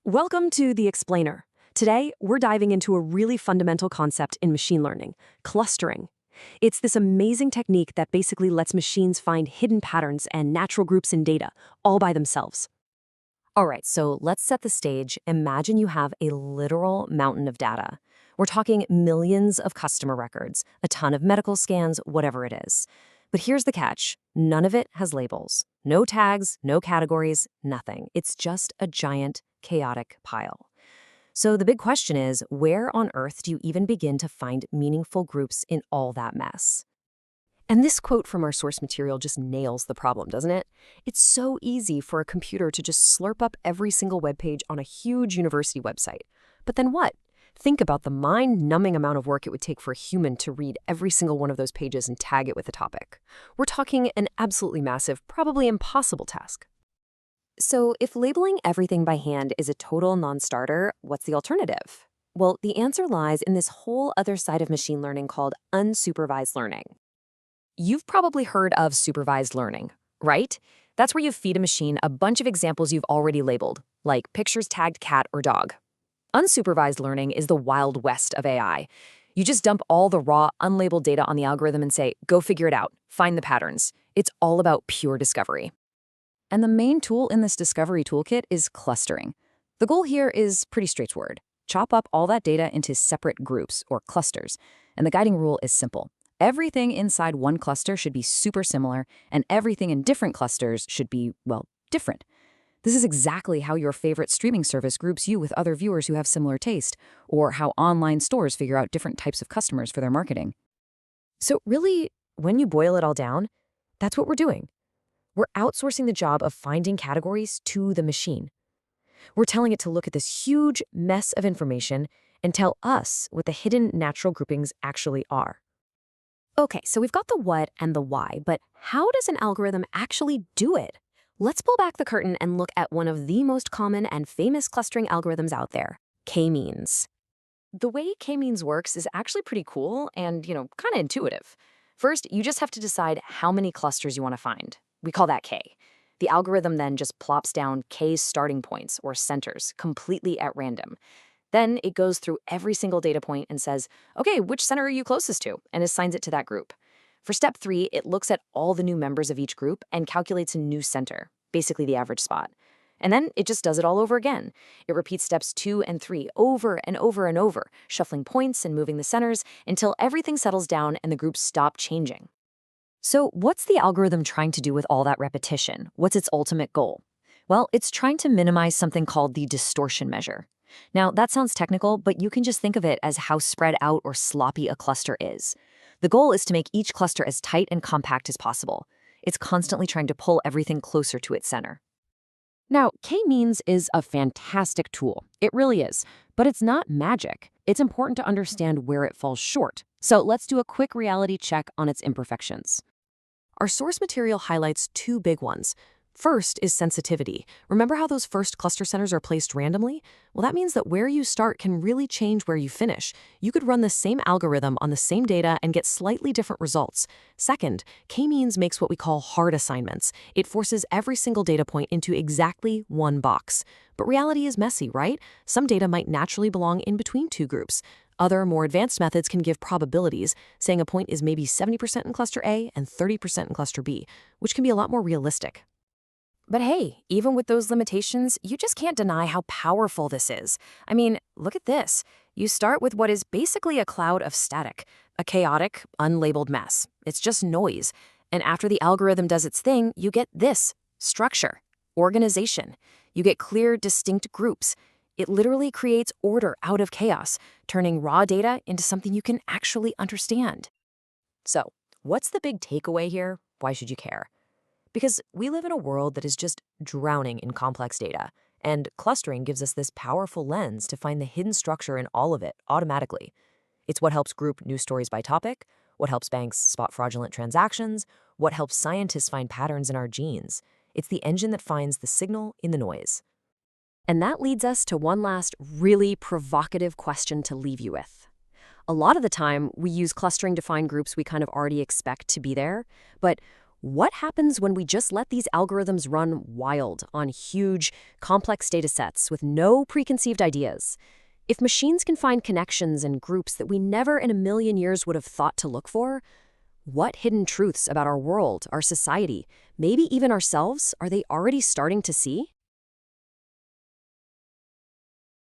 Welcome to The Explainer. Today, we're diving into a really fundamental concept in machine learning, clustering. It's this amazing technique that basically lets machines find hidden patterns and natural groups in data, all by themselves. All right, so let's set the stage. Imagine you have a literal mountain of data. We're talking millions of customer records, a ton of medical scans, whatever it is. But here's the catch. None of it has labels. No tags, no categories, nothing. It's just a giant, chaotic pile. So the big question is, where on earth do you even begin to find meaningful groups in all that mess? And this quote from our source material just nails the problem, doesn't it? It's so easy for a computer to just slurp up every single web page on a huge university website. But then what? Think about the mind-numbing amount of work it would take for a human to read every single one of those pages and tag it with a topic. We're talking an absolutely massive, probably impossible task. So if labeling everything by hand is a total non-starter, what's the alternative? Well, the answer lies in this whole other side of machine learning called unsupervised learning. You've probably heard of supervised learning, right? That's where you feed a machine a bunch of examples you've already labeled, like pictures tagged cat or dog. Unsupervised learning is the Wild West of AI. You just dump all the raw, unlabeled data on the algorithm and say, go figure it out, find the patterns. It's all about pure discovery. And the main tool in this discovery toolkit is clustering. The goal here is pretty straightforward. Chop up all that data into separate groups, or clusters. And the guiding rule is simple. Everything inside one cluster should be super similar, and everything in different clusters should be, well, different. This is exactly how your favorite streaming service groups you with other viewers who have similar taste, or how online stores figure out different types of customers for their marketing. So really, when you boil it all down, that's what we're doing. We're outsourcing the job of finding categories to the machine. We're telling it to look at this huge mess of information and tell us what the hidden natural groupings actually are. Okay, so we've got the what and the why, but how does an algorithm actually do it? Let's pull back the curtain and look at one of the most common and famous clustering algorithms out there, k-means. The way k-means works is actually pretty cool and, kind of intuitive. First, you just have to decide how many clusters you want to find. We call that k. The algorithm then just plops down k's starting points, or centers, completely at random. Then it goes through every single data point and says, okay, which center are you closest to? And assigns it to that group. For step 3, it looks at all the new members of each group and calculates a new center, basically the average spot. And then it just does it all over again. It repeats steps 2 and 3 over and over and over, shuffling points and moving the centers until everything settles down and the groups stop changing. So what's the algorithm trying to do with all that repetition? What's its ultimate goal? Well, it's trying to minimize something called the distortion measure. Now, that sounds technical, but you can just think of it as how spread out or sloppy a cluster is. The goal is to make each cluster as tight and compact as possible. It's constantly trying to pull everything closer to its center. Now, k-means is a fantastic tool. It really is. But it's not magic. It's important to understand where it falls short. So let's do a quick reality check on its imperfections. Our source material highlights 2 big ones. First is sensitivity. Remember how those first cluster centers are placed randomly? Well, that means that where you start can really change where you finish. You could run the same algorithm on the same data and get slightly different results. Second, k-means makes what we call hard assignments. It forces every single data point into exactly one box. But reality is messy, right? Some data might naturally belong in between 2 groups. Other, more advanced methods can give probabilities, saying a point is maybe 70% in cluster A and 30% in cluster B, which can be a lot more realistic. But hey, even with those limitations, you just can't deny how powerful this is. I mean, look at this. You start with what is basically a cloud of static, a chaotic, unlabeled mess. It's just noise. And after the algorithm does its thing, you get this: structure, organization. You get clear, distinct groups. It literally creates order out of chaos, turning raw data into something you can actually understand. So, what's the big takeaway here? Why should you care? Because we live in a world that is just drowning in complex data, and clustering gives us this powerful lens to find the hidden structure in all of it automatically. It's what helps group news stories by topic, what helps banks spot fraudulent transactions, what helps scientists find patterns in our genes. It's the engine that finds the signal in the noise. And that leads us to one last really provocative question to leave you with. A lot of the time, we use clustering to find groups we kind of already expect to be there, but What happens when we just let these algorithms run wild on huge, complex data sets with no preconceived ideas? If machines can find connections and groups that we never in a million years would have thought to look for, what hidden truths about our world, our society, maybe even ourselves, are they already starting to see?